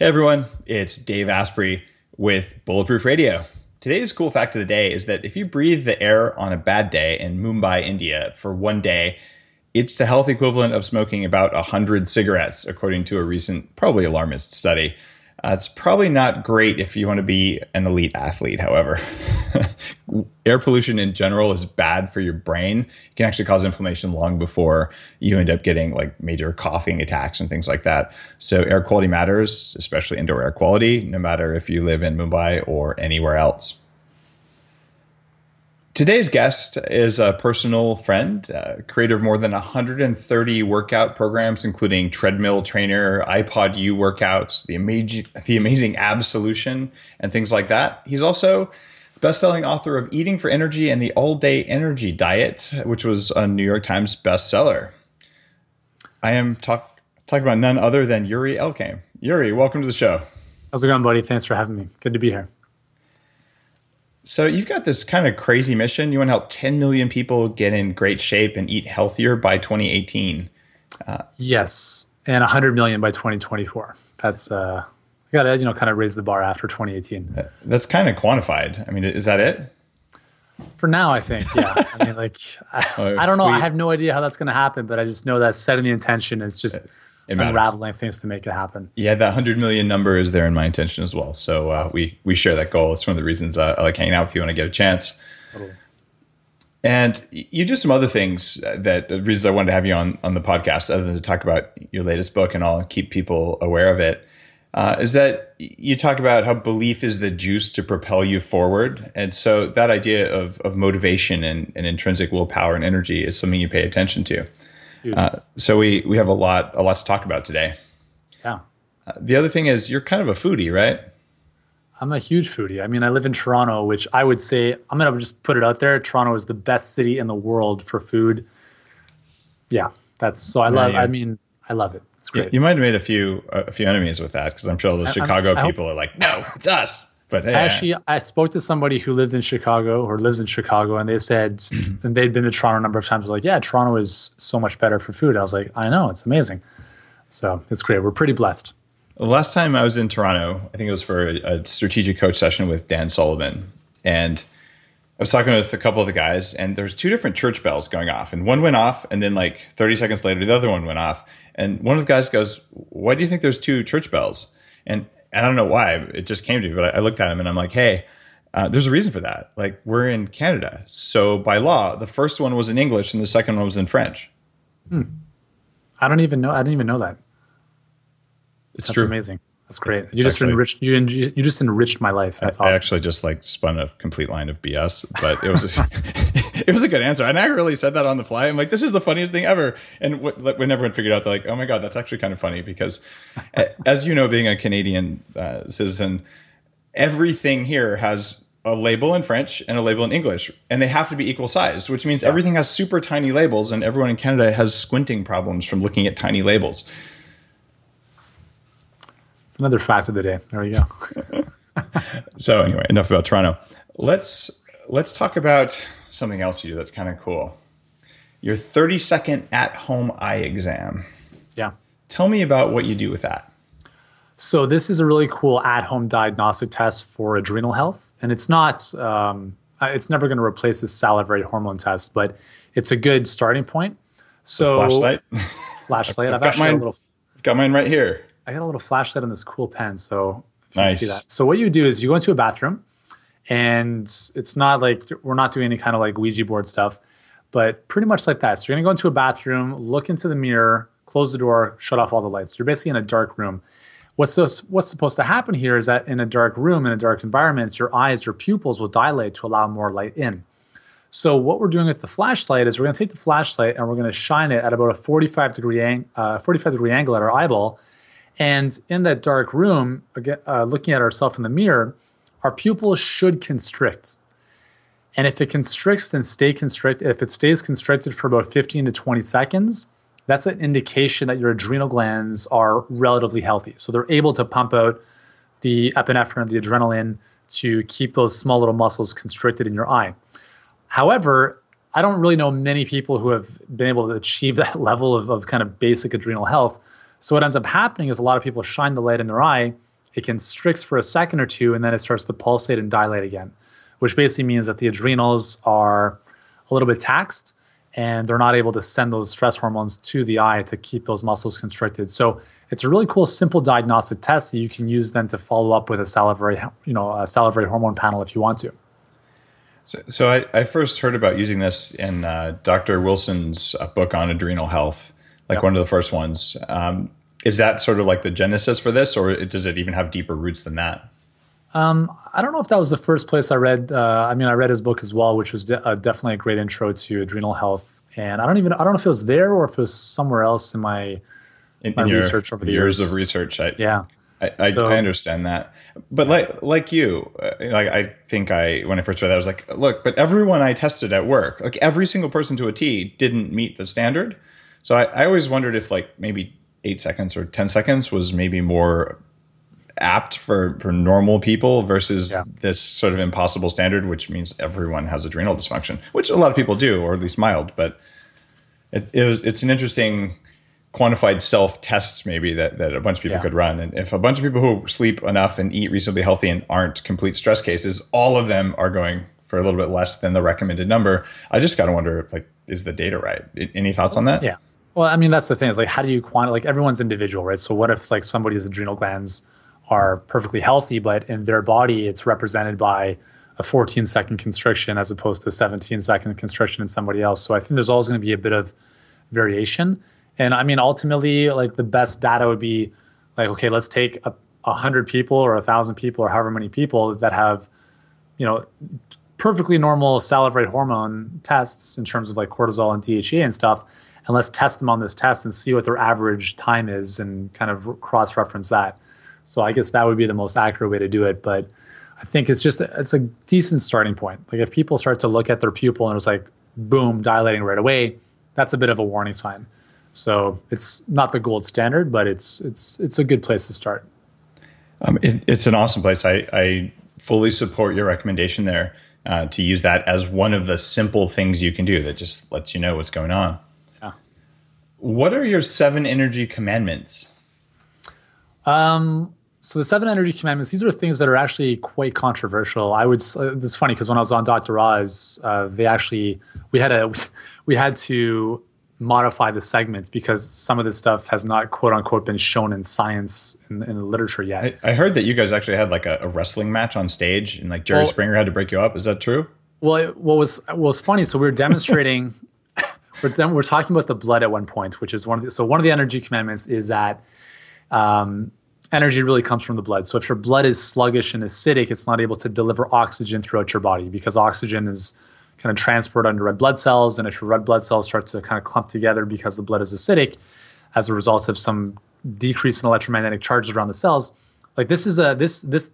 Hey everyone, it's Dave Asprey with Bulletproof Radio. Today's cool fact of the day is that if you breathe the air on a bad day in Mumbai, India for one day, it's the health equivalent of smoking about 100 cigarettes, according to a recent, probably alarmist study. It's probably not great if you want to be an elite athlete, however. Air pollution in general is bad for your brain. It can actually cause inflammation long before you end up getting like major coughing attacks and things like that. So air quality matters, especially indoor air quality, no matter if you live in Mumbai or anywhere else. Today's guest is a personal friend, creator of more than 130 workout programs, including Treadmill Trainer, iPod U workouts, the amazing Ab Solution, and things like that. He's also the best-selling author of Eating for Energy and the All-Day Energy Diet, which was a New York Times bestseller. I am talking about none other than Yuri Elkaim. Yuri, welcome to the show. How's it going, buddy? Thanks for having me. Good to be here. So you've got this kind of crazy mission. You want to help 10 million people get in great shape and eat healthier by 2018. Yes, and 100 million by 2024. That's I got to kind of raise the bar after 2018. That's kind of quantified. I mean, is that it? For now, I think, yeah. I mean, I don't know. I have no idea how that's going to happen, but I just know that setting the intention is just unraveling things to make it happen. Yeah, that 100 million number is there in my intention as well. So awesome. we share that goal. It's one of the reasons I like hanging out with you when I get a chance. Totally. And you do some other things reasons I wanted to have you on the podcast, other than to talk about your latest book and all and keep people aware of it, is that you talk about how belief is the juice to propel you forward. And so that idea of motivation and intrinsic willpower and energy is something you pay attention to. So we have a lot to talk about today. Yeah. The other thing is you're kind of a foodie, right? I'm a huge foodie. I mean, I live in Toronto, which I would say, I'm going to just put it out there. Toronto is the best city in the world for food. Yeah. I love it. It's great. You might have made a few enemies with that, because I'm sure those Chicago people are like, no, it's us. But hey, I spoke to somebody who lived in Chicago or lives in Chicago, and they said, and they'd been to Toronto a number of times. They're like, yeah, Toronto is so much better for food. I was like, I know, it's amazing. So it's great. We're pretty blessed. The last time I was in Toronto, I think it was for a strategic coach session with Dan Sullivan. And I was talking with a couple of the guys, and there's two different church bells going off. And one went off, and then like 30 seconds later, the other one went off. And one of the guys goes, why do you think there's two church bells? And I don't know why, it just came to me, but I looked at him and I'm like, hey, there's a reason for that. Like, we're in Canada. So by law, the first one was in English and the second one was in French. I didn't even know that. That's true. That's amazing. That's great. You just enriched my life. That's awesome. I actually just like spun a complete line of BS, but it was it was a good answer. And I really said that on the fly. I'm like, this is the funniest thing ever. And when everyone figured out, they're like, oh my God, that's actually kind of funny, because as you know, being a Canadian citizen, everything here has a label in French and a label in English, and they have to be equal sized, which means everything has super tiny labels, and everyone in Canada has squinting problems from looking at tiny labels. It's another fact of the day. There we go. So anyway, enough about Toronto. Let's talk about something else you do that's kind of cool. Your 30-second at-home eye exam. Yeah. Tell me about what you do with that. So this is a really cool at-home diagnostic test for adrenal health. And it's not, it's never going to replace the salivary hormone test, but it's a good starting point. So flashlight. I've got mine right here. I got a little flashlight on this cool pen, so if you can see that. So what you do is you go into a bathroom, and it's not like we're not doing any kind of like Ouija board stuff, but pretty much like that. So you're going to go into a bathroom, look into the mirror, close the door, shut off all the lights. You're basically in a dark room. What's supposed to happen here is that in a dark room, in a dark environment, your eyes, your pupils will dilate to allow more light in. So what we're doing with the flashlight is we're going to take the flashlight and we're going to shine it at about a 45 degree angle at our eyeball. And in that dark room, again, looking at ourselves in the mirror, our pupils should constrict. And if it constricts, then stay constricted. If it stays constricted for about 15 to 20 seconds, that's an indication that your adrenal glands are relatively healthy. So they're able to pump out the epinephrine, the adrenaline, to keep those small little muscles constricted in your eye. However, I don't really know many people who have been able to achieve that level of kind of basic adrenal health. So what ends up happening is a lot of people shine the light in their eye, it constricts for a second or two, and then it starts to pulsate and dilate again, which basically means that the adrenals are a little bit taxed and they're not able to send those stress hormones to the eye to keep those muscles constricted. So it's a really cool, simple diagnostic test that you can use then to follow up with a salivary hormone panel if you want to. So I first heard about using this in Dr. Wilson's book on adrenal health, like one of the first ones. Is that sort of like the genesis for this, or does it even have deeper roots than that? I don't know if that was the first place I read. I read his book as well, which was definitely a great intro to adrenal health. And I don't know if it was there or if it was somewhere else in my research over the years of research. I understand that. But like you, I think when I first read that, I was like, look, but everyone I tested at work, like every single person to a T didn't meet the standard. So I always wondered if like maybe 8 seconds or 10 seconds was maybe more apt for normal people versus this sort of impossible standard, which means everyone has adrenal dysfunction, which a lot of people do, or at least mild. But it's an interesting quantified self-test maybe that a bunch of people could run. And if a bunch of people who sleep enough and eat reasonably healthy and aren't complete stress cases, all of them are going for a little bit less than the recommended number. I just got to wonder, like, is the data right? Any thoughts on that? Yeah. Well, that's the thing, is like, how do you quantify, like, everyone's individual, right? So what if like somebody's adrenal glands are perfectly healthy, but in their body, it's represented by a 14-second constriction as opposed to a 17-second constriction in somebody else. So I think there's always going to be a bit of variation. And ultimately, like, the best data would be like, okay, let's take 100 people or 1,000 people or however many people that have, perfectly normal salivary hormone tests in terms of like cortisol and DHEA and stuff, and let's test them on this test and see what their average time is and kind of cross-reference that. So I guess that would be the most accurate way to do it. But I think it's a decent starting point. Like, if people start to look at their pupil and it's like, boom, dilating right away, that's a bit of a warning sign. So it's not the gold standard, but it's a good place to start. It's an awesome place. I fully support your recommendation there to use that as one of the simple things you can do that just lets you know what's going on. Yeah. What are your 7 energy commandments? So the 7 energy commandments, these are things that are actually quite controversial. This is funny because when I was on Dr. Oz, we had to modify the segment because some of this stuff has not, quote unquote, been shown in science in the literature yet. I heard that you guys actually had like a wrestling match on stage and like Jerry Springer had to break you up. Is that true? Well, what was funny, so we were demonstrating, we're talking about the blood at one point, which is one of the energy commandments is that energy really comes from the blood. So if your blood is sluggish and acidic, it's not able to deliver oxygen throughout your body because oxygen is kind of transported under red blood cells. And if your red blood cells start to kind of clump together because the blood is acidic as a result of some decrease in electromagnetic charges around the cells, like this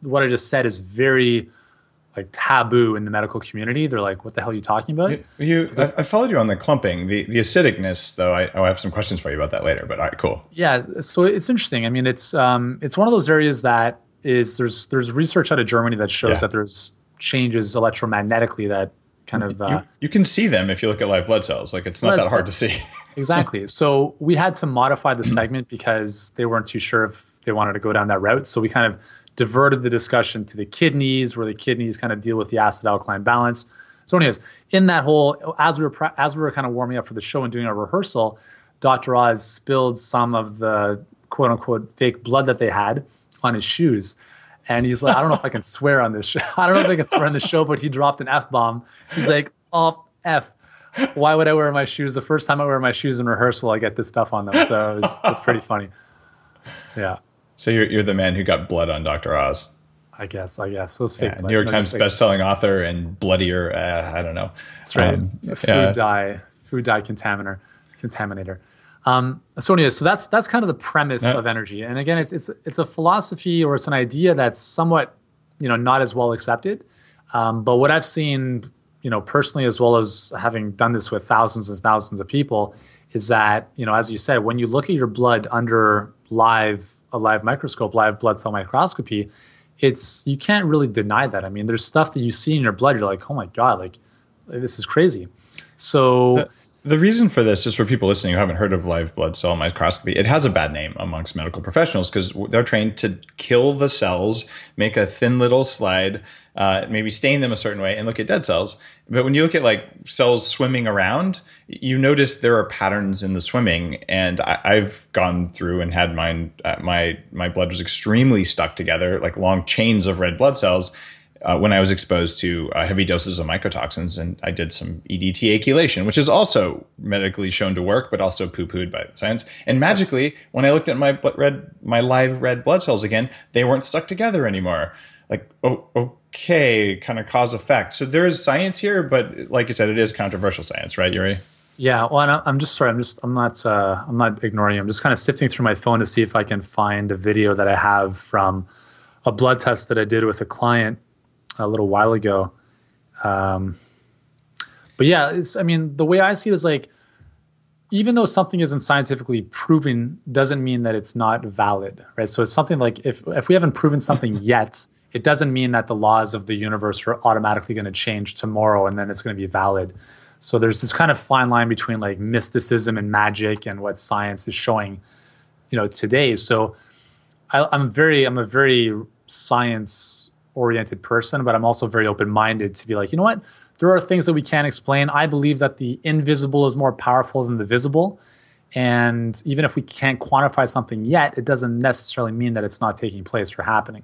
what I just said is very like taboo in the medical community. They're like, what the hell are you talking about? I followed you on the clumping. The acidicness, though, I have some questions for you about that later, but all right, cool. Yeah, so it's interesting. It's one of those areas that there's research out of Germany that shows that there's changes electromagnetically that kind of... you can see them if you look at live blood cells. Like, it's not that hard to see. Exactly. So we had to modify the segment because they weren't too sure if they wanted to go down that route. So we kind of diverted the discussion to the kidneys, where the kidneys kind of deal with the acid-alkaline balance. So anyways, in that whole, as we were kind of warming up for the show and doing our rehearsal, Dr. Oz spilled some of the quote-unquote fake blood that they had on his shoes. And he's like, I don't know if I can swear on this show. I don't know if I can swear on this show, but he dropped an F-bomb. He's like, oh, F. Why would I wear my shoes? The first time I wear my shoes in rehearsal, I get this stuff on them. So it was pretty funny. Yeah. So you're the man who got blood on Dr. Oz. I guess. Those fake blood. New York Times best-selling author and bloodier. I don't know. That's right. Food dye contaminator. So anyway, so that's kind of the premise of energy. And again, it's a philosophy, or it's an idea that's somewhat, not as well accepted. But what I've seen, personally, as well as having done this with thousands and thousands of people, is that, as you said, when you look at your blood under a live microscope, live blood cell microscopy, you can't really deny that. There's stuff that you see in your blood, you're like, oh my God, like this is crazy. So The reason for this, just for people listening who haven't heard of live blood cell microscopy, it has a bad name amongst medical professionals because they're trained to kill the cells, make a thin little slide, maybe stain them a certain way, and look at dead cells. But when you look at like cells swimming around, you notice there are patterns in the swimming. And I've gone through and had mine. My blood was extremely stuck together, like long chains of red blood cells. When I was exposed to heavy doses of mycotoxins, and I did some EDTA chelation, which is also medically shown to work, but also poo-pooed by science. And magically, when I looked at my live red blood cells again, they weren't stuck together anymore. Like, oh, okay, kind of cause effect. So there is science here, but like you said, it is controversial science, right, Yuri? Yeah. Well, and I'm just sorry. I'm not ignoring you. I'm just kind of sifting through my phone to see if I can find a video that I have from a blood test that I did with a client a little while ago. But yeah, the way I see it is like, even though something isn't scientifically proven, doesn't mean that it's not valid, right? So it's something like, if we haven't proven something yet, it doesn't mean that the laws of the universe are automatically going to change tomorrow and then it's going to be valid. So there's this kind of fine line between like mysticism and magic and what science is showing, today. So I'm a very science-oriented person, but I'm also very open-minded to be like, you know what? There are things that we can't explain. I believe that the invisible is more powerful than the visible. And even if we can't quantify something yet, it doesn't necessarily mean that it's not taking place or happening.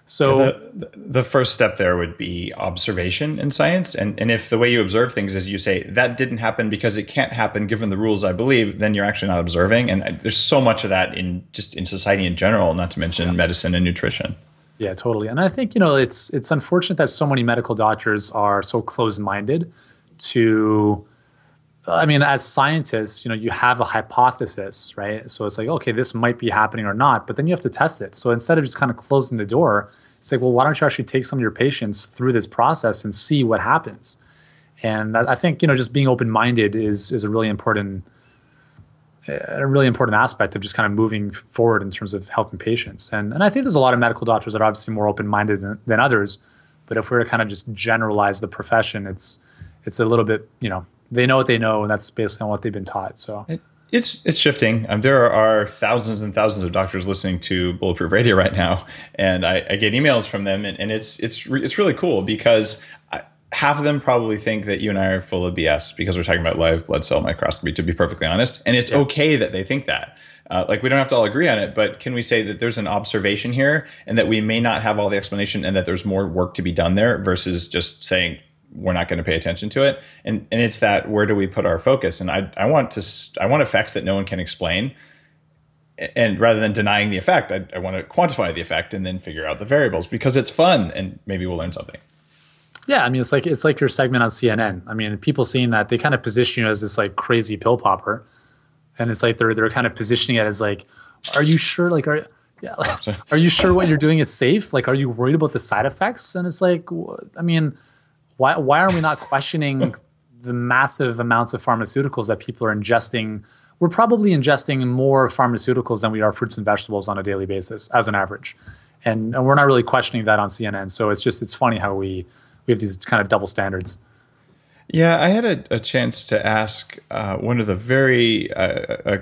So the first step there would be observation in science. And if the way you observe things is you say, that didn't happen because it can't happen given the rules I believe, then you're actually not observing. And there's so much of that in society in general, not to mention medicine and nutrition. Yeah, totally. And I think, it's unfortunate that so many medical doctors are so closed-minded to, as scientists, you have a hypothesis, right? So it's like, okay, this might be happening or not, but then you have to test it. So instead of just kind of closing the door, it's like, well, why don't you actually take some of your patients through this process and see what happens? And I think, just being open-minded is a really important aspect of just kind of moving forward in terms of helping patients. And I think there's a lot of medical doctors that are obviously more open-minded than others. But if we were to kind of just generalize the profession, it's a little bit, they know what they know, and that's based on what they've been taught. So it's shifting. There are thousands and thousands of doctors listening to Bulletproof Radio right now, and I get emails from them, and it's really cool because half of them probably think that you and I are full of BS because we're talking about live blood cell microscopy, to be perfectly honest. And it's okay that they think that. We don't have to all agree on it, but can we say that there's an observation here and that we may not have all the explanation and that there's more work to be done there versus just saying we're not going to pay attention to it? And it's that, where do we put our focus? And I want effects that no one can explain. And rather than denying the effect, I want to quantify the effect and then figure out the variables because it's fun and maybe we'll learn something. Yeah, it's like your segment on CNN. People seeing that, they kind of position you as this like crazy pill popper, and it's like they're kind of positioning it as like, are you sure? Like, are you sure what you're doing is safe? Like, are you worried about the side effects? And it's like, why are we not questioning the massive amounts of pharmaceuticals that people are ingesting? We're probably ingesting more pharmaceuticals than we are fruits and vegetables on a daily basis as an average, and we're not really questioning that on CNN. So it's funny how we have these kind of double standards. Yeah, I had a chance to ask one of the very,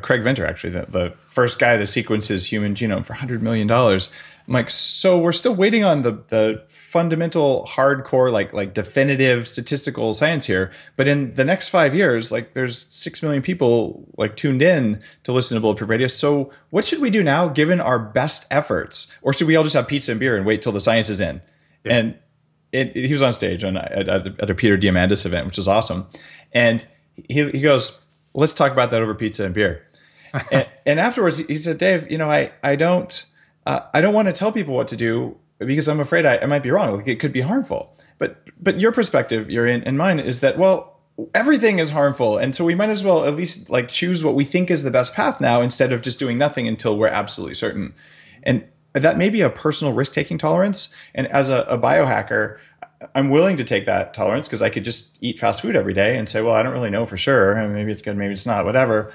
Craig Venter, actually, the first guy to sequence his human genome for $100 million. I'm like, so we're still waiting on the fundamental, hardcore, like definitive statistical science here. But in the next 5 years, like there's 6 million people like tuned in to listen to Bulletproof Radio. So what should we do now, given our best efforts? Or should we all just have pizza and beer and wait till the science is in? Yeah. And he was on stage at a Peter Diamandis event, which was awesome. And he goes, let's talk about that over pizza and beer. and afterwards, he said, Dave, I don't want to tell people what to do because I'm afraid I might be wrong. Like, it could be harmful. But your perspective, Yuri, and mine is that, well, everything is harmful. And so we might as well at least like choose what we think is the best path now instead of just doing nothing until we're absolutely certain. And that may be a personal risk-taking tolerance. And as a biohacker, I'm willing to take that tolerance because I could just eat fast food every day and say, well, I don't really know for sure. And maybe it's good, maybe it's not, whatever.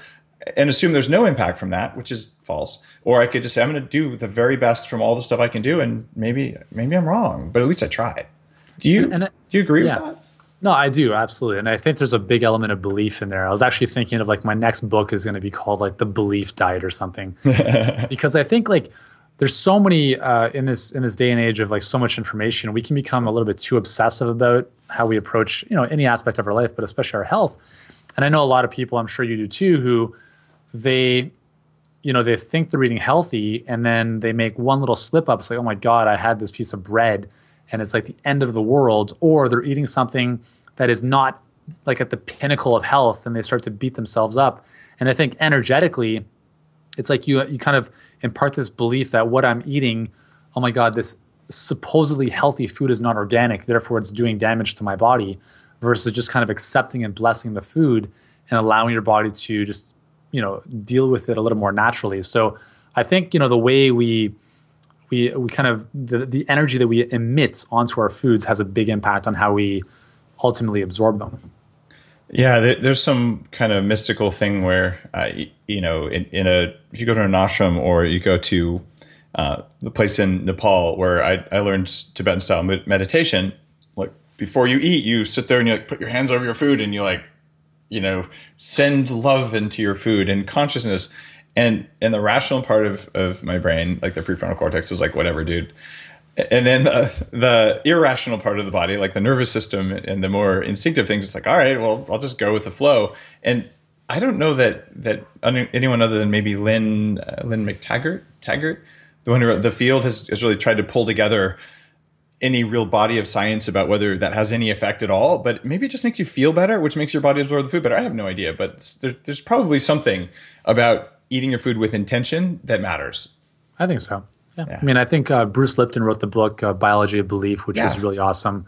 And assume there's no impact from that, which is false. Or I could just say, I'm going to do the very best from all the stuff I can do. And maybe I'm wrong, but at least I tried. Do you agree with that? No, I do, absolutely. And I think there's a big element of belief in there. I was actually thinking of like my next book is going to be called like The Belief Diet or something. Because I think like there's so many in this day and age of like so much information, we can become a little bit too obsessive about how we approach, any aspect of our life, but especially our health. And I know a lot of people, I'm sure you do too, who they think they're eating healthy and then they make one little slip up. It's like, oh my God, I had this piece of bread and it's like the end of the world. Or they're eating something that is not like at the pinnacle of health and they start to beat themselves up. And I think energetically, it's like you kind of impart this belief that what I'm eating, oh my God, this supposedly healthy food is not organic, therefore it's doing damage to my body, versus just kind of accepting and blessing the food and allowing your body to just, deal with it a little more naturally. So I think, the way we kind of, the energy that we emit onto our foods has a big impact on how we ultimately absorb them. Yeah, there's some kind of mystical thing where, if you go to an ashram or you go to the place in Nepal where I learned Tibetan style meditation, like before you eat, you sit there and you put your hands over your food and you send love into your food and consciousness. And the rational part of my brain, like the prefrontal cortex, is like, whatever, dude. And then the irrational part of the body, like the nervous system and the more instinctive things, it's like, all right, well, I'll just go with the flow. And I don't know that anyone other than maybe Lynn McTaggart, the one who wrote The Field, has really tried to pull together any real body of science about whether that has any effect at all. But maybe it just makes you feel better, which makes your body absorb the food better. I have no idea, but there's probably something about eating your food with intention that matters. I think so. Yeah. I mean, I think Bruce Lipton wrote the book Biology of Belief, which is really awesome.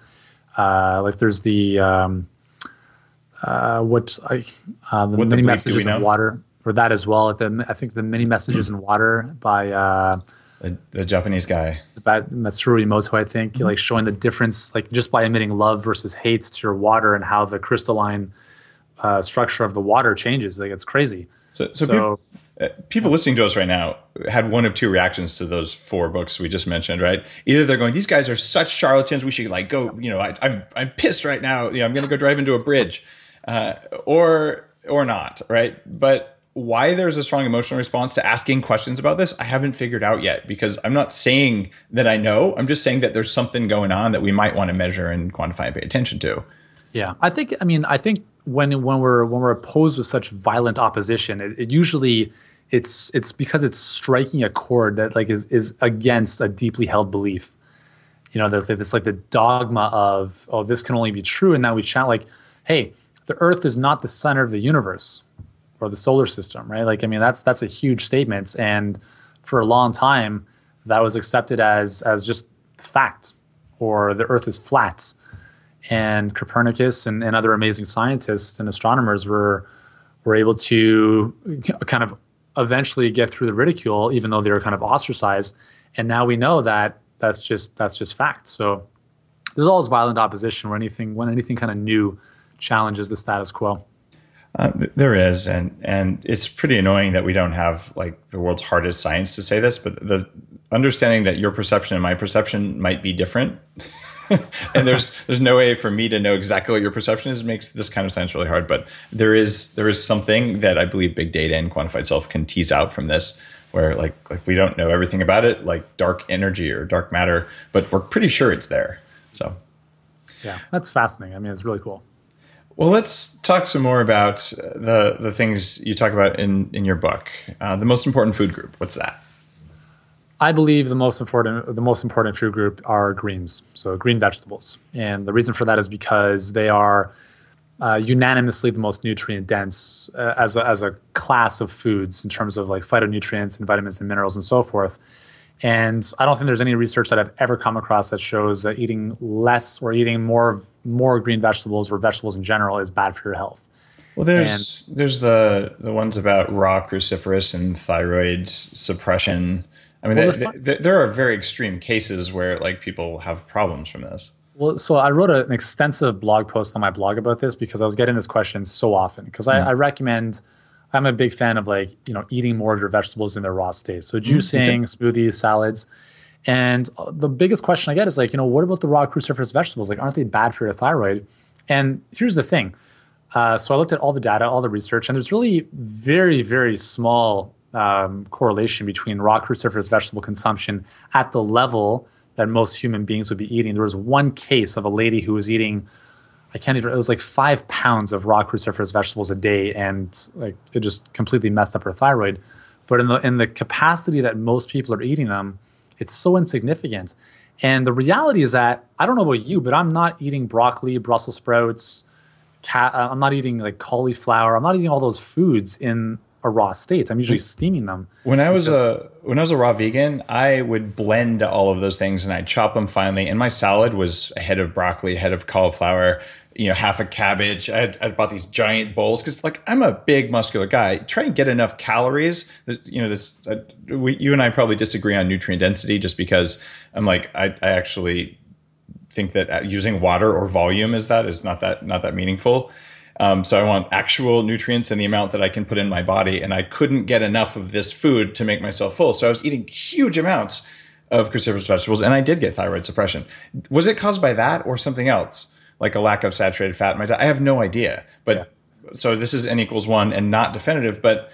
Like there's the many messages in water, or that as well. I think the many messages in water by the Japanese guy, Matsuru Emoto, I think, like showing the difference, like just by emitting love versus hate to your water and how the crystalline structure of the water changes. Like it's crazy. So people listening to us right now had one of two reactions to those 4 books we just mentioned, right? Either they're going, these guys are such charlatans, we should like go, I'm pissed right now, I'm going to go drive into a bridge, or not, right? But why there's a strong emotional response to asking questions about this, I haven't figured out yet, because I'm not saying that I know, I'm just saying that there's something going on that we might want to measure and quantify and pay attention to. Yeah. I think when we're opposed with such violent opposition, it usually it's because it's striking a chord that like is against a deeply held belief. That this like the dogma of, oh, this can only be true, and now we chant like, hey, the Earth is not the center of the universe or the solar system, right? Like, I mean, that's a huge statement, and for a long time that was accepted as just fact, or the Earth is flat. And Copernicus and other amazing scientists and astronomers were able to kind of eventually get through the ridicule, even though they were kind of ostracized. And now we know that that's just fact. So there's always violent opposition when anything kind of new challenges the status quo. There is, and it's pretty annoying that we don't have like the world's hardest science to say this, but the understanding that your perception and my perception might be different. And there's no way for me to know exactly what your perception is, makes this kind of science really hard. But there is something that I believe big data and quantified self can tease out from this, where like we don't know everything about it, like dark energy or dark matter, but we're pretty sure it's there. So yeah, that's fascinating. I mean, it's really cool. Well, let's talk some more about the things you talk about in your book. The most important food group. What's that? I believe the most important food group are greens, so green vegetables. And the reason for that is because they are unanimously the most nutrient dense as a class of foods in terms of like phytonutrients and vitamins and minerals and so forth. And I don't think there's any research that I've ever come across that shows that eating less or eating more green vegetables or vegetables in general is bad for your health. Well, there's the ones about raw cruciferous and thyroid suppression. I mean, there are very extreme cases where like people have problems from this. Well, so I wrote an extensive blog post on my blog about this because I was getting this question so often. Because I recommend, I'm a big fan of like, eating more of your vegetables in their raw state. So juicing, smoothies, salads. And the biggest question I get is like, what about the raw cruciferous vegetables? Like, aren't they bad for your thyroid? And here's the thing. So I looked at all the data, all the research, and there's really very, very small correlation between raw cruciferous vegetable consumption at the level that most human beings would be eating. There was one case of a lady who was eating, it was like 5 pounds of raw cruciferous vegetables a day, and like it just completely messed up her thyroid. But in the capacity that most people are eating them, it's so insignificant. And the reality is that, I don't know about you, but I'm not eating broccoli, Brussels sprouts, I'm not eating like cauliflower. I'm not eating all those foods in a raw state. I'm usually steaming them. When I was a raw vegan, I would blend all of those things and I'd chop them finely. And my salad was a head of broccoli, a head of cauliflower, half a cabbage. I bought these giant bowls because like I'm a big muscular guy. Try and get enough calories. You and I probably disagree on nutrient density just because I'm like I actually think that using water or volume is not that meaningful. So I want actual nutrients and the amount that I can put in my body, and I couldn't get enough of this food to make myself full. So I was eating huge amounts of cruciferous vegetables, and I did get thyroid suppression. Was it caused by that or something else, like a lack of saturated fat in my diet? I have no idea. But so this is N=1 and not definitive, but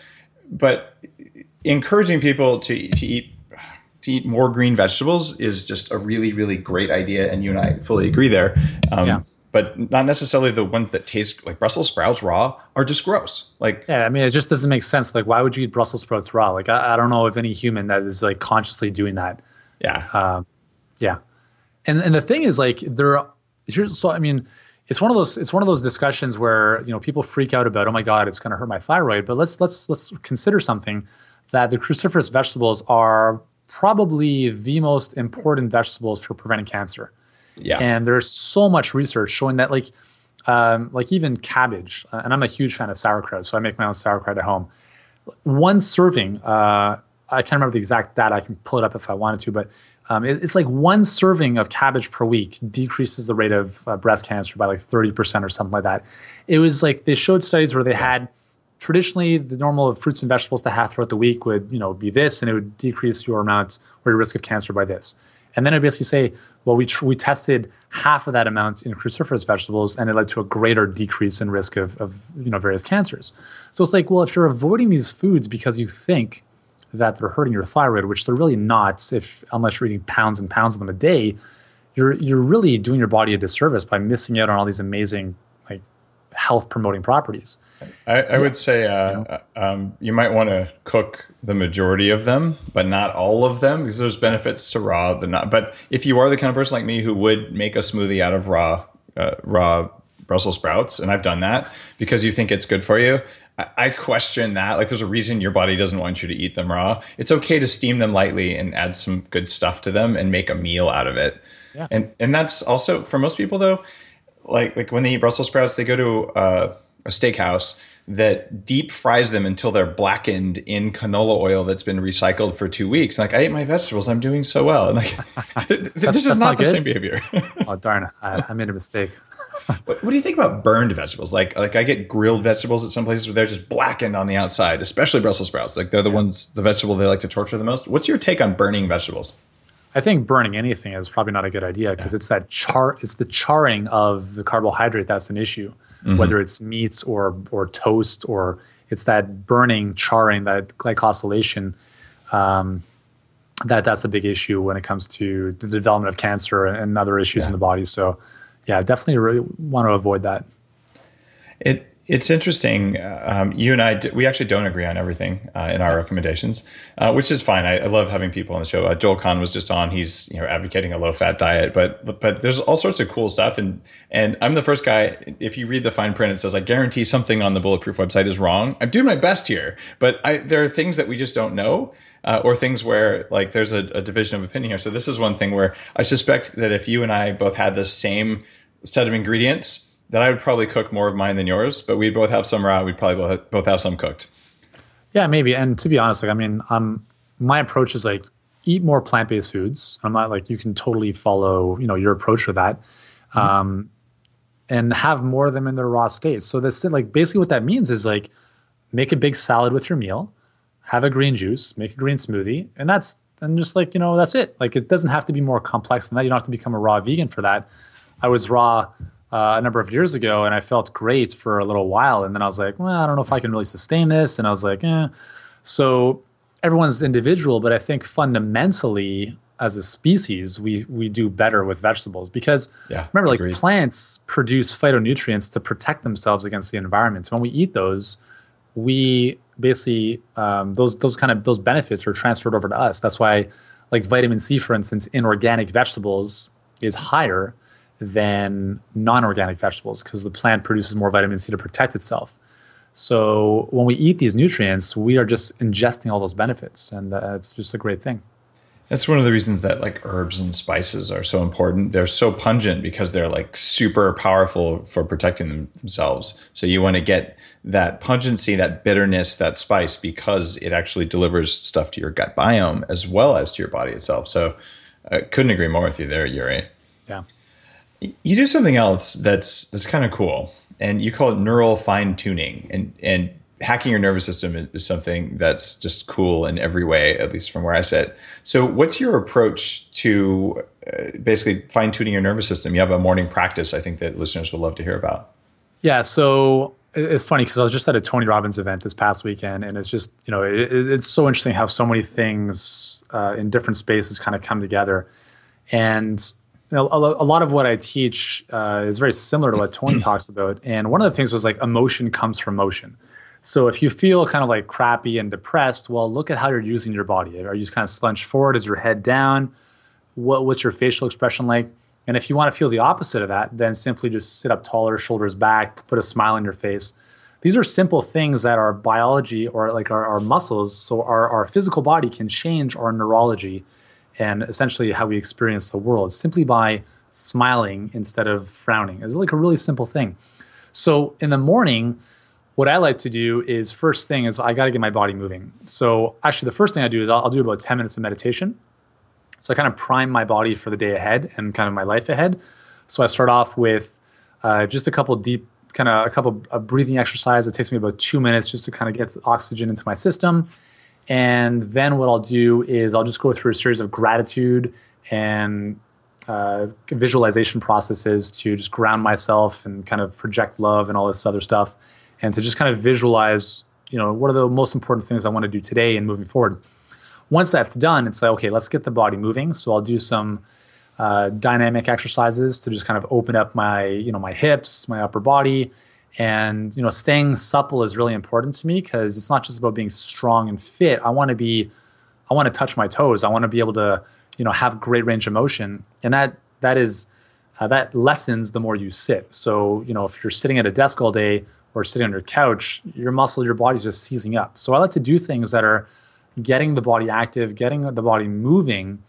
encouraging people to eat more green vegetables is just a really, really great idea, and you and I fully agree there. But not necessarily the ones that taste like Brussels sprouts raw are just gross. It just doesn't make sense. Like, why would you eat Brussels sprouts raw? Like, I don't know of any human that is like consciously doing that. Yeah. And the thing is, like, it's one of those discussions where people freak out about, oh my God, it's going to hurt my thyroid. But let's consider something, that the cruciferous vegetables are probably the most important vegetables for preventing cancer. Yeah. And there's so much research showing that like even cabbage, and I'm a huge fan of sauerkraut, so I make my own sauerkraut at home. One serving, I can't remember the exact data, I can pull it up if I wanted to, but it's like one serving of cabbage per week decreases the rate of breast cancer by like 30% or something like that. It was like, they showed studies where they had traditionally the normal fruits and vegetables to have throughout the week would be this, and it would decrease your amount or your risk of cancer by this. And then I'd basically say, well, we tested half of that amount in cruciferous vegetables, and it led to a greater decrease in risk of various cancers. So it's like, well, if you're avoiding these foods because you think that they're hurting your thyroid, which they're really not, unless you're eating pounds and pounds of them a day, you're really doing your body a disservice by missing out on all these amazing like health promoting properties. I would say you might want to cook the majority of them, but not all of them, because there's benefits to raw. But if you are the kind of person like me who would make a smoothie out of raw Brussels sprouts, and I've done that because you think it's good for you, I question that. Like, there's a reason your body doesn't want you to eat them raw. It's okay to steam them lightly and add some good stuff to them and make a meal out of it. Yeah. And that's also, for most people though, like when they eat Brussels sprouts, they go to a steakhouse that deep fries them until they're blackened in canola oil that's been recycled for 2 weeks. Like, I ate my vegetables, I'm doing so well. And like, this is not the same behavior. Oh, darn it. I made a mistake. What do you think about burned vegetables? Like I get grilled vegetables at some places where they're just blackened on the outside, especially Brussels sprouts. Like, they're the ones, the vegetable they like to torture the most. What's your take on burning vegetables? I think burning anything is probably not a good idea, because it's the charring of the carbohydrate that's an issue, whether it's meats or toast, or it's that burning, charring, that glycosylation. That's a big issue when it comes to the development of cancer and other issues in the body. So, yeah, definitely really want to avoid that. It's interesting. You and I, we actually don't agree on everything in our recommendations, which is fine. I love having people on the show. Joel Kahn was just on. He's advocating a low-fat diet, but there's all sorts of cool stuff. And I'm the first guy. If you read the fine print, it says, I guarantee something on the Bulletproof website is wrong. I'm doing my best here, but there are things that we just don't know. Or things where like there's a division of opinion here. So this is one thing where I suspect that if you and I both had the same set of ingredients, that I would probably cook more of mine than yours, but we'd both have some raw. We'd probably both have some cooked. Yeah, maybe. And to be honest, like, I mean, my approach is like, eat more plant-based foods. I'm not like, you can totally follow, your approach with that, and have more of them in their raw state. So that's like, basically what that means is like, make a big salad with your meal, have a green juice, make a green smoothie, and that's it. Like, it doesn't have to be more complex than that. You don't have to become a raw vegan for that. I was raw a number of years ago, and I felt great for a little while. And then I was like, well, I don't know if I can really sustain this. And I was like, eh. So everyone's individual, but I think fundamentally as a species, we do better with vegetables because remember, like plants produce phytonutrients to protect themselves against the environment. When we eat those, we basically, those benefits are transferred over to us. That's why like vitamin C, for instance, in organic vegetables is higher than non-organic vegetables because the plant produces more vitamin C to protect itself. So when we eat these nutrients, we are just ingesting all those benefits, and it's just a great thing. That's one of the reasons that like herbs and spices are so important. They're so pungent because they're like super powerful for protecting themselves. So you want to get that pungency, that bitterness, that spice, because it actually delivers stuff to your gut biome as well as to your body itself. So I couldn't agree more with you there, Yuri. Yeah. You do something else that's kind of cool, and you call it neural fine tuning, and hacking your nervous system is something that's just cool in every way, at least from where I sit. So what's your approach to basically fine tuning your nervous system? You have a morning practice, I think, that listeners would love to hear about. Yeah. So it's funny because I was just at a Tony Robbins event this past weekend, and it's just, it's so interesting how so many things in different spaces kind of come together. And a lot of what I teach is very similar to what Tony talks about. And one of the things was like emotion comes from motion. So if you feel kind of like crappy and depressed, well, look at how you're using your body. Are you kind of slunched forward? Is your head down? What's your facial expression like? And if you want to feel the opposite of that, then simply just sit up taller, shoulders back, put a smile on your face. These are simple things that our biology or like our muscles, so our physical body can change our neurology and essentially how we experience the world simply by smiling instead of frowning. It's like a really simple thing. So in the morning, what I like to do is first thing is I got to get my body moving. So actually the first thing I do is I'll do about 10 minutes of meditation. So I kind of prime my body for the day ahead and kind of my life ahead. So I start off with just a couple of breathing exercises. It takes me about 2 minutes just to kind of get oxygen into my system. And then what I'll do is I'll just go through a series of gratitude and visualization processes to just ground myself and kind of project love and all this other stuff. And to just kind of visualize, what are the most important things I want to do today and moving forward. Once that's done, it's like, okay, let's get the body moving. So I'll do some dynamic exercises to just kind of open up my, my hips, my upper body. And, staying supple is really important to me because it's not just about being strong and fit. I want to touch my toes. I want to be able to, have great range of motion. And that lessens the more you sit. So, if you're sitting at a desk all day or sitting on your couch, your body's just seizing up. So I like to do things that are getting the body active, getting the body moving.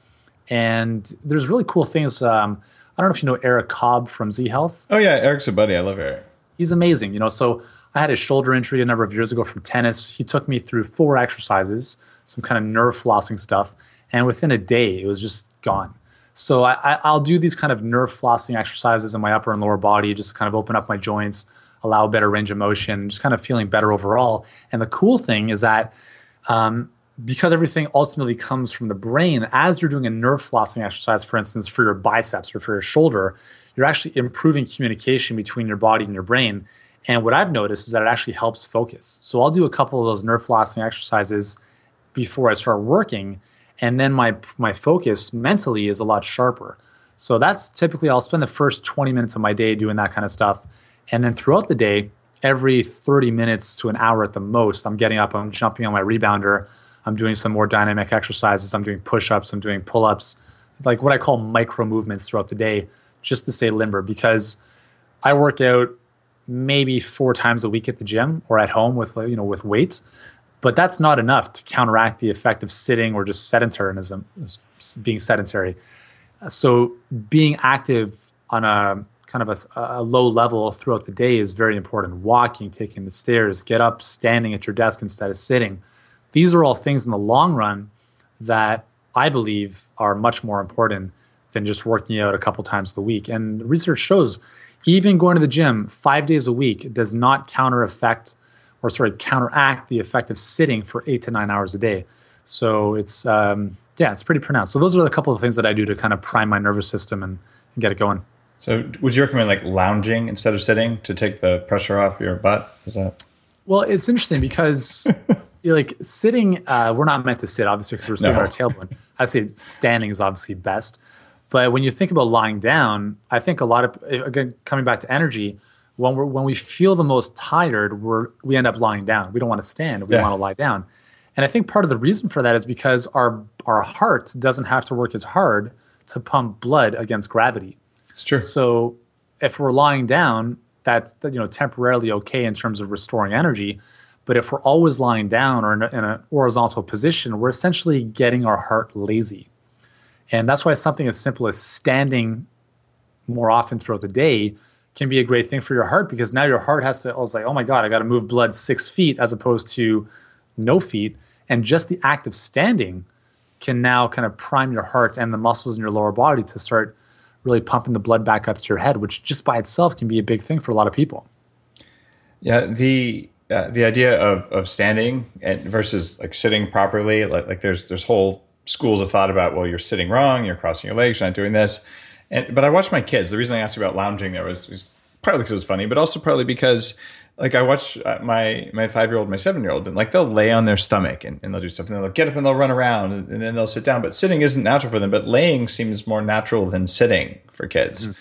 And there's really cool things. I don't know if you know Eric Cobb from Z Health. Oh yeah, Eric's a buddy. I love Eric. He's amazing. So I had a shoulder injury a number of years ago from tennis. He took me through 4 exercises, some kind of nerve flossing stuff. And within a day, it was just gone. So I'll do these kind of nerve flossing exercises in my upper and lower body, just to kind of open up my joints, allow better range of motion, just kind of feeling better overall. And the cool thing is that because everything ultimately comes from the brain, as you're doing a nerve flossing exercise, for instance, for your biceps or for your shoulder, you're actually improving communication between your body and your brain. And what I've noticed is that it actually helps focus. So I'll do a couple of those nerve flossing exercises before I start working, and then my focus mentally is a lot sharper. So that's typically, I'll spend the first 20 minutes of my day doing that kind of stuff. And then throughout the day, every 30 minutes to an hour at the most, I'm getting up, I'm jumping on my rebounder, I'm doing some more dynamic exercises, I'm doing push-ups, I'm doing pull-ups, like what I call micro movements throughout the day, just to stay limber, because I work out maybe 4 times a week at the gym or at home with weights, but that's not enough to counteract the effect of sitting or just sedentarism, being sedentary. So being active on a kind of a low level throughout the day is very important. Walking, taking the stairs, get up, standing at your desk instead of sitting. These are all things in the long run that I believe are much more important than just working out a couple times a week. And research shows even going to the gym 5 days a week does not counteract the effect of sitting for 8 to 9 hours a day. So it's pretty pronounced. So those are a couple of things that I do to kind of prime my nervous system and get it going. So would you recommend like lounging instead of sitting to take the pressure off your butt? Is that? Well, it's interesting because like sitting, we're not meant to sit, obviously, because we're sitting on our tailbone. I say standing is obviously best. But when you think about lying down, I think a lot of, again, coming back to energy, when we feel the most tired, we end up lying down. We don't want to stand. We want to lie down. And I think part of the reason for that is because our heart doesn't have to work as hard to pump blood against gravity. It's true. So if we're lying down, that's temporarily okay in terms of restoring energy. But if we're always lying down or in a horizontal position, we're essentially getting our heart lazy. And that's why something as simple as standing more often throughout the day can be a great thing for your heart, because now your heart has to, it's like, oh my God, I got to move blood 6 feet as opposed to no feet. And just the act of standing can now kind of prime your heart and the muscles in your lower body to start really pumping the blood back up to your head, which just by itself can be a big thing for a lot of people. Yeah, the idea of standing versus like sitting properly, like there's whole schools of thought about, well, you're sitting wrong, you're crossing your legs, you're not doing this. But I watched my kids. The reason I asked you about lounging there was partly because it was funny, but also partly because like I watched my 5-year-old, my 7-year-old, and like they'll lay on their stomach and they'll do stuff, and then they'll get up and they'll run around and then they'll sit down. But sitting isn't natural for them, but laying seems more natural than sitting for kids,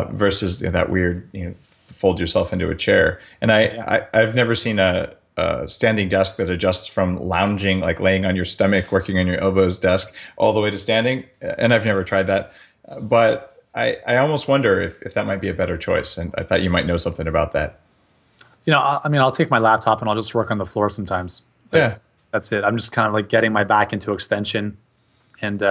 versus that weird, fold yourself into a chair. And I've never seen a standing desk that adjusts from lounging, like laying on your stomach, working on your elbows desk, all the way to standing. And I've never tried that. But I almost wonder if that might be a better choice. And I thought you might know something about that. I'll take my laptop and I'll just work on the floor sometimes. That's it. I'm just kind of like getting my back into extension and,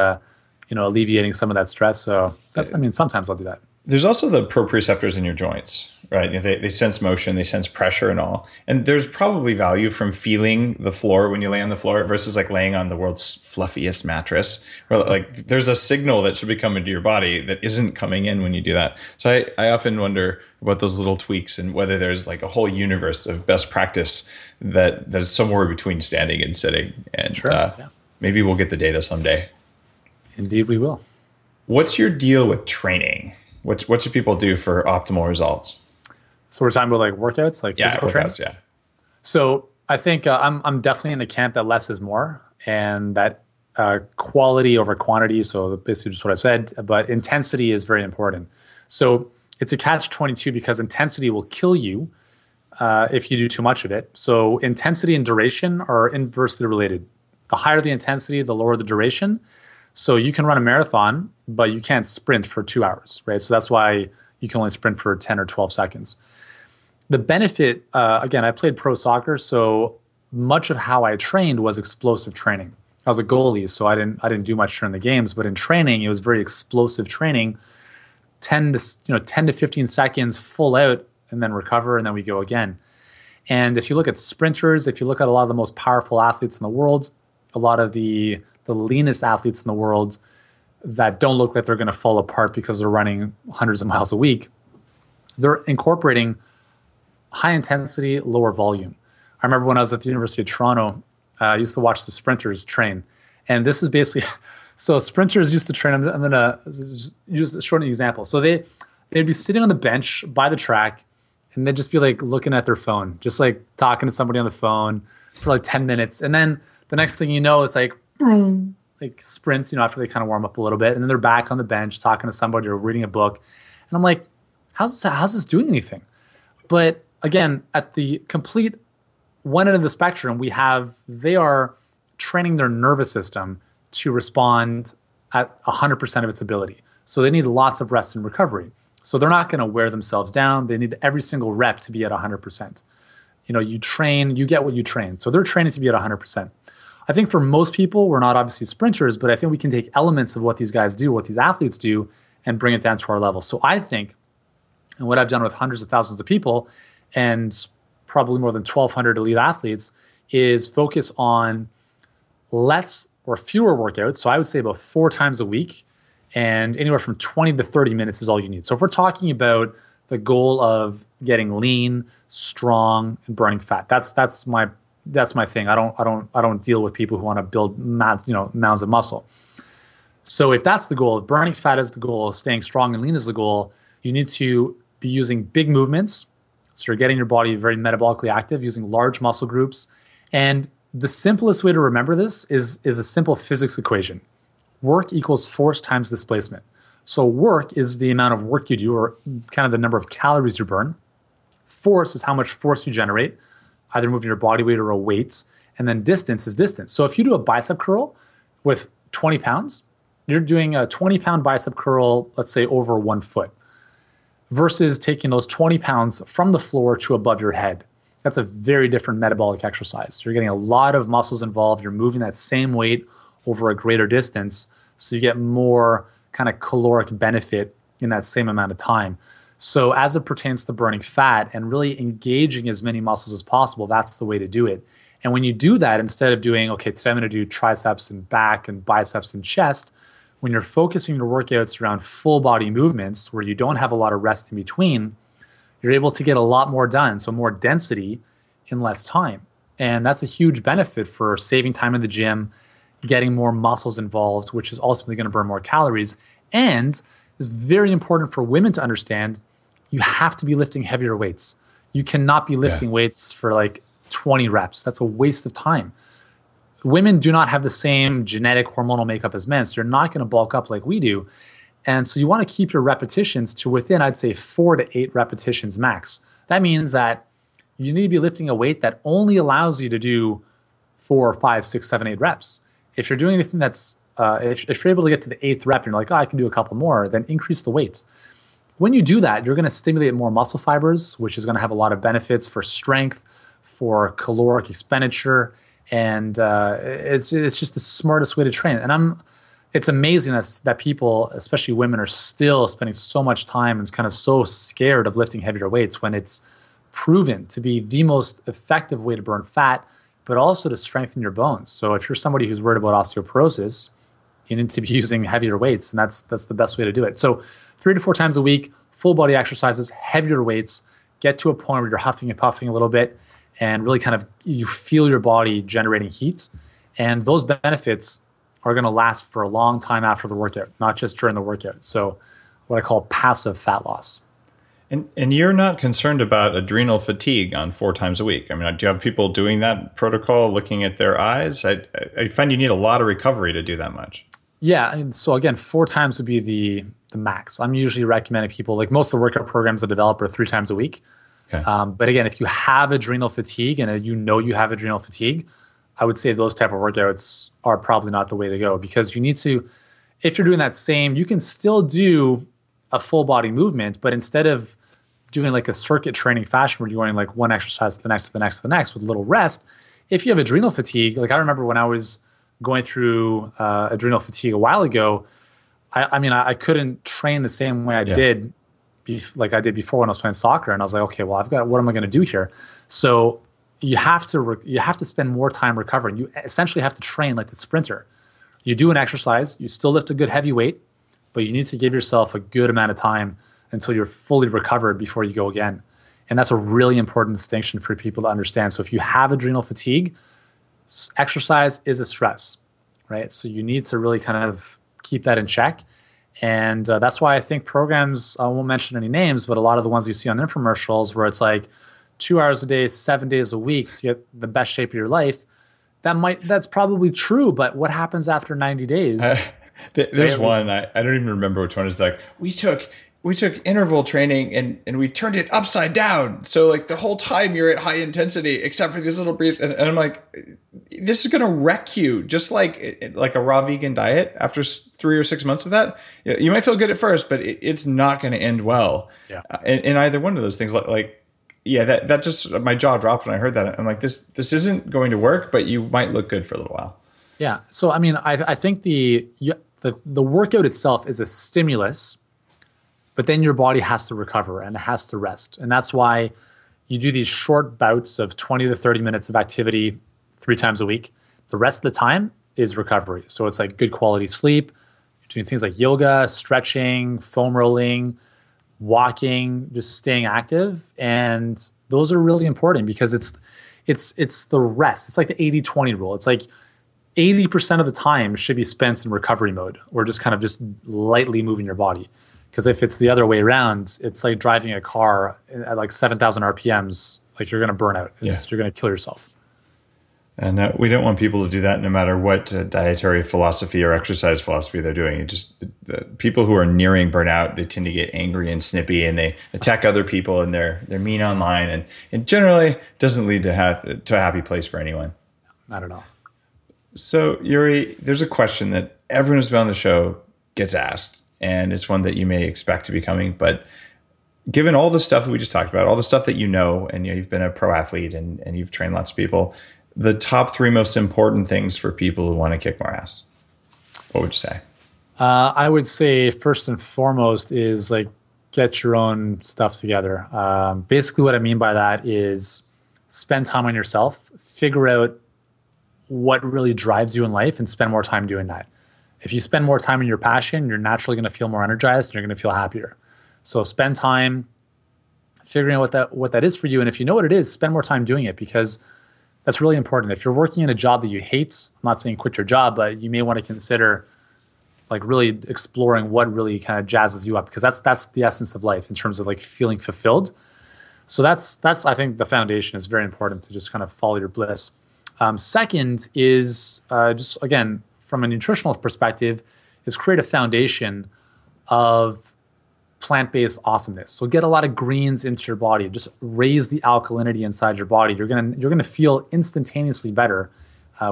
alleviating some of that stress. So sometimes I'll do that. There's also the proprioceptors in your joints, right? They sense motion, they sense pressure and all. And there's probably value from feeling the floor when you lay on the floor versus like laying on the world's fluffiest mattress. Or like there's a signal that should be coming to your body that isn't coming in when you do that. So I often wonder about those little tweaks and whether there's like a whole universe of best practice that there's somewhere between standing and sitting. And maybe we'll get the data someday. Indeed, we will. What's your deal with training? What should people do for optimal results? So we're talking about like workouts, like physical training? Yeah. So I think I'm definitely in the camp that less is more, and that quality over quantity. So basically just what I said, but intensity is very important. So it's a catch-22 because intensity will kill you if you do too much of it. So intensity and duration are inversely related. The higher the intensity, the lower the duration. So you can run a marathon, but you can't sprint for 2 hours, right? So that's why you can only sprint for 10 or 12 seconds. The benefit, again, I played pro soccer, so much of how I trained was explosive training. I was a goalie, so I didn't do much during the games, but in training, it was very explosive training, 10 to 15 seconds full out, and then recover, and then we go again. And if you look at sprinters, if you look at a lot of the most powerful athletes in the world, a lot of the leanest athletes in the world that don't look like they're going to fall apart because they're running hundreds of miles a week, they're incorporating high intensity, lower volume. I remember when I was at the University of Toronto, I used to watch the sprinters train. And this is basically, so sprinters used to train, I'm going to use a short example. So they'd be sitting on the bench by the track, and they'd just be like looking at their phone, just like talking to somebody on the phone for like 10 minutes. And then the next thing you know, it's like sprints, after they kind of warm up a little bit, and then they're back on the bench talking to somebody or reading a book. And I'm like, how's this doing anything? But again, at the complete one end of the spectrum, they are training their nervous system to respond at 100% of its ability. So they need lots of rest and recovery. So they're not going to wear themselves down. They need every single rep to be at 100%. You train, you get what you train. So they're training to be at 100%. I think for most people, we're not obviously sprinters, but I think we can take elements of what these guys do, what these athletes do, and bring it down to our level. So I think, and what I've done with hundreds of thousands of people and probably more than 1,200 elite athletes, is focus on less or fewer workouts. So I would say about 4 times a week, and anywhere from 20 to 30 minutes is all you need. So if we're talking about the goal of getting lean, strong, and burning fat, that's my thing. I don't deal with people who want to build mounds of muscle. So if that's the goal, if burning fat is the goal, staying strong and lean is the goal, you need to be using big movements. So you're getting your body very metabolically active, using large muscle groups. And the simplest way to remember this is a simple physics equation. Work equals force times displacement. So work is the amount of work you do, or kind of the number of calories you burn. Force is how much force you generate, either moving your body weight or a weight. And then distance is distance. So if you do a bicep curl with 20 pounds, you're doing a 20-pound bicep curl, let's say over 1 foot, versus taking those 20 pounds from the floor to above your head. That's a very different metabolic exercise. So you're getting a lot of muscles involved. You're moving that same weight over a greater distance. So you get more kind of caloric benefit in that same amount of time. So as it pertains to burning fat and really engaging as many muscles as possible, that's the way to do it. And when you do that, instead of doing, okay, today I'm going to do triceps and back and biceps and chest, when you're focusing your workouts around full body movements where you don't have a lot of rest in between, you're able to get a lot more done, so more density in less time. And that's a huge benefit for saving time in the gym, getting more muscles involved, which is ultimately going to burn more calories. And it's very important for women to understand, you have to be lifting heavier weights. You cannot be lifting weights for like 20 reps. That's a waste of time. Women do not have the same genetic hormonal makeup as men, so you're not going to bulk up like we do. And so you want to keep your repetitions to within, I'd say, 4 to 8 repetitions max. That means that you need to be lifting a weight that only allows you to do 4, 5, 6, 7, 8 reps. If you're doing anything that's, if you're able to get to the 8th rep and you're like, oh, I can do a couple more, then increase the weight. When you do that, you're going to stimulate more muscle fibers, which is going to have a lot of benefits for strength, for caloric expenditure, and it's just the smartest way to train. And it's amazing that people, especially women, are still spending so much time and kind of so scared of lifting heavier weights when it's proven to be the most effective way to burn fat, but also to strengthen your bones. So if you're somebody who's worried about osteoporosis, you need to be using heavier weights, and that's the best way to do it. So 3 to 4 times a week, full body exercises, heavier weights, get to a point where you're huffing and puffing a little bit, and really kind of you feel your body generating heat. And those benefits are going to last for a long time after the workout, not just during the workout. So what I call passive fat loss. And you're not concerned about adrenal fatigue on 4 times a week. I mean, do you have people doing that protocol, looking at their eyes? I find you need a lot of recovery to do that much. Yeah. And so again, 4 times would be the max. I'm usually recommending people, like most of the workout programs I develop are 3 times a week. Okay. But again, if you have adrenal fatigue and you know you have adrenal fatigue, I would say those type of workouts are probably not the way to go, because you need to, if you're doing that same, you can still do a full body movement, but instead of doing like a circuit training fashion where you're going like one exercise to the next, to the next, to the next with a little rest, if you have adrenal fatigue, like I remember when I was going through adrenal fatigue a while ago, I couldn't train the same way I did like I did before when I was playing soccer. And I was like, okay, well, what am I going to do here? So you have to spend more time recovering. You essentially have to train like the sprinter. You do an exercise, you still lift a good heavy weight, but you need to give yourself a good amount of time until you're fully recovered before you go again. And that's a really important distinction for people to understand. So if you have adrenal fatigue, exercise is a stress, right? So you need to really kind of keep that in check. And that's why I think programs, I won't mention any names, but a lot of the ones you see on infomercials where it's like 2 hours a day, 7 days a week to get the best shape of your life, that's probably true, but what happens after 90 days? There's one, I don't even remember which one. It's like, we took interval training and we turned it upside down. So like the whole time you're at high intensity, except for these little briefs. And I'm like, this is going to wreck you. Just like a raw vegan diet, after 3 or 6 months of that, you might feel good at first, but it's not going to end well. Yeah. In either one of those things, that just, my jaw dropped when I heard that. I'm like, this isn't going to work, but you might look good for a little while. Yeah. So, I mean, I think the workout itself is a stimulus, but then your body has to recover and it has to rest. And that's why you do these short bouts of 20 to 30 minutes of activity 3 times a week. The rest of the time is recovery. So it's like good quality sleep. You're doing things like yoga, stretching, foam rolling, walking, just staying active. And those are really important because it's the rest. It's like the 80-20 rule. It's like 80% of the time should be spent in recovery mode or just kind of just lightly moving your body. Because if it's the other way around, it's like driving a car at like 7,000 RPMs, like you're going to burn out. You're going to kill yourself. And we don't want people to do that no matter what dietary philosophy or exercise philosophy they're doing. The people who are nearing burnout, they tend to get angry and snippy, and they attack other people, and they're mean online, and generally doesn't lead to a happy place for anyone. Not at all. So Yuri, there's a question that everyone who's been on the show gets asked, and it's one that you may expect to be coming, but given all the stuff that we just talked about, all the stuff that you know, and you've been a pro athlete and you've trained lots of people, the top 3 most important things for people who want to kick more ass, what would you say? I would say first and foremost is like get your own stuff together. Basically what I mean by that is spend time on yourself, figure out what really drives you in life, and spend more time doing that. If you spend more time on your passion, you're naturally going to feel more energized and you're going to feel happier. So spend time figuring out what that is for you. And if you know what it is, spend more time doing it, because that's really important. If you're working in a job that you hate, I'm not saying quit your job, but you may want to consider like really exploring what really kind of jazzes you up, because that's the essence of life in terms of like feeling fulfilled. So that's I think the foundation is very important, to just kind of follow your bliss. Second is just, again, from a nutritional perspective, is create a foundation of plant-based awesomeness. So get a lot of greens into your body. Just raise the alkalinity inside your body. You're gonna feel instantaneously better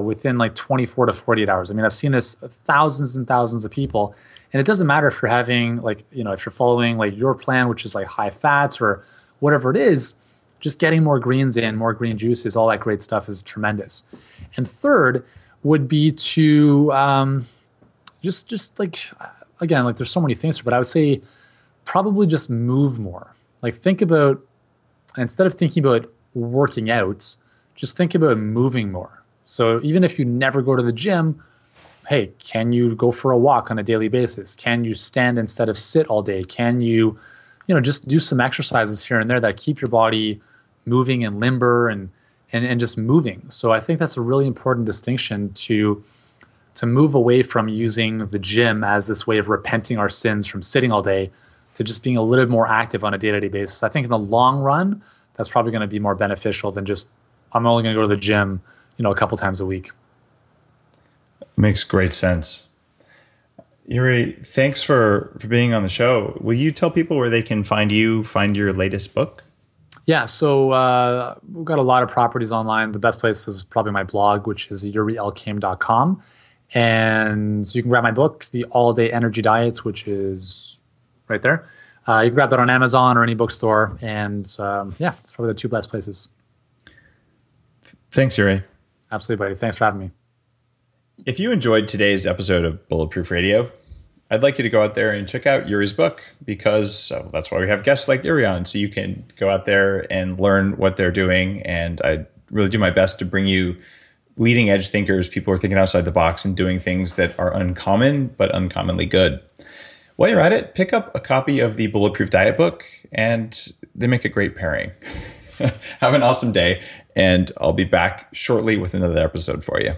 within like 24 to 48 hours. I mean, I've seen this thousands and thousands of people, and it doesn't matter if you're having like, if you're following like your plan, which is like high fats or whatever it is, just getting more greens in, more green juices, all that great stuff is tremendous. And third would be to just like, again, like there's so many things, but I would say probably just move more. Like think about, instead of thinking about working out, just think about moving more. So even if you never go to the gym, hey, can you go for a walk on a daily basis? Can you stand instead of sit all day? Can you, just do some exercises here and there that keep your body moving and limber and just moving. So I think that's a really important distinction, to move away from using the gym as this way of repenting our sins from sitting all day, to just being a little bit more active on a day-to-day basis. I think in the long run, that's probably going to be more beneficial than just, I'm only going to go to the gym, a couple times a week. Makes great sense. Yuri, thanks for being on the show. Will you tell people where they can find your latest book? Yeah, so we've got a lot of properties online. The best place is probably my blog, which is yurielkaim.com. And you can grab my book, The All-Day Energy Diet, which is right there. You can grab that on Amazon or any bookstore. And it's probably the 2 best places. Thanks, Yuri. Absolutely, buddy. Thanks for having me. If you enjoyed today's episode of Bulletproof Radio, I'd like you to go out there and check out Yuri's book, because that's why we have guests like Yuri on, so you can go out there and learn what they're doing. And I really do my best to bring you leading edge thinkers, people who are thinking outside the box and doing things that are uncommon, but uncommonly good. While you're at it, pick up a copy of the Bulletproof Diet book, and they make a great pairing. Have an awesome day, and I'll be back shortly with another episode for you.